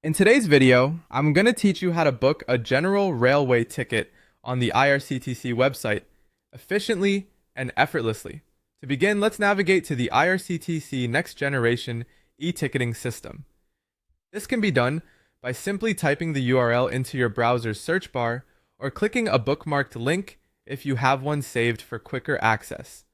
In today's video, I'm going to teach you how to book a general railway ticket on the Irctc website efficiently and effortlessly. To begin, let's navigate to the Irctc Next Generation e-ticketing system. This can be done by simply typing the URL into your browser's search bar or clicking a bookmarked link if you have one saved for quicker access.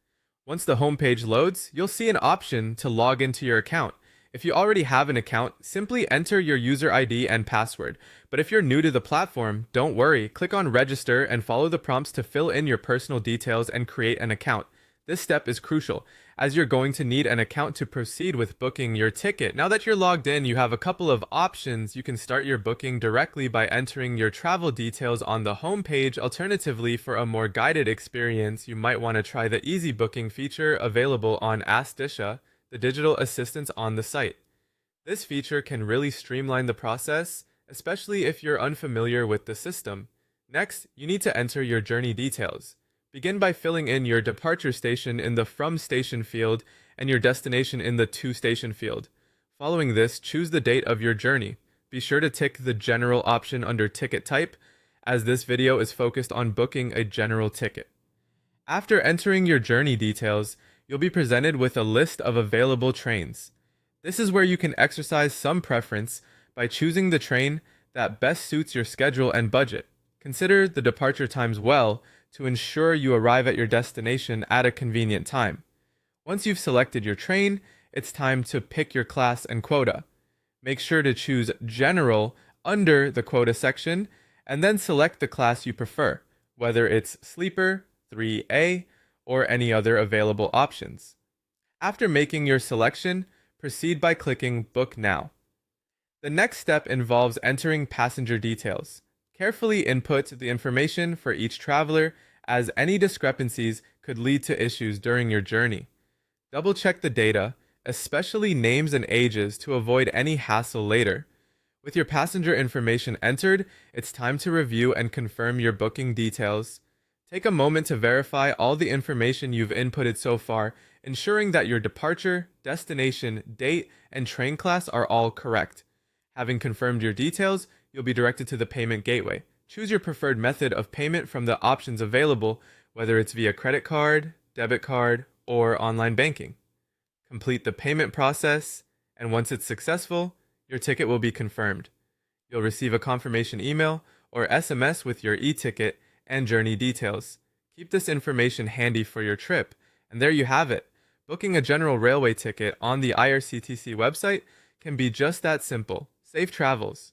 Once the homepage loads, you'll see an option to log into your account. If you already have an account, simply enter your user ID and password. But if you're new to the platform, don't worry. Click on register and follow the prompts to fill in your personal details and create an account. This step is crucial, as you're going to need an account to proceed with booking your ticket. Now that you're logged in, you have a couple of options. You can start your booking directly by entering your travel details on the homepage. Alternatively, for a more guided experience, you might want to try the easy booking feature available on Irctc, the digital assistants on the site. This feature can really streamline the process, especially if you're unfamiliar with the system. Next, you need to enter your journey details. Begin by filling in your departure station in the From Station field and your destination in the To Station field. Following this, choose the date of your journey. Be sure to tick the General option under Ticket Type, as this video is focused on booking a general ticket. After entering your journey details, you'll be presented with a list of available trains. This is where you can exercise some preference by choosing the train that best suits your schedule and budget. Consider the departure times well to ensure you arrive at your destination at a convenient time. Once you've selected your train, it's time to pick your class and quota. Make sure to choose General under the quota section and then select the class you prefer, whether it's Sleeper, 3A, or any other available options. After making your selection, proceed by clicking Book Now. The next step involves entering passenger details. Carefully input the information for each traveler, as any discrepancies could lead to issues during your journey. Double-check the data, especially names and ages, to avoid any hassle later. With your passenger information entered, it's time to review and confirm your booking details. Take a moment to verify all the information you've inputted so far, ensuring that your departure, destination, date, and train class are all correct. Having confirmed your details, you'll be directed to the payment gateway. Choose your preferred method of payment from the options available, whether it's via credit card, debit card, or online banking. Complete the payment process, and once it's successful, your ticket will be confirmed. You'll receive a confirmation email or SMS with your e-ticket and journey details. Keep this information handy for your trip, and there you have it. Booking a general railway ticket on the Irctc website can be just that simple. Safe travels.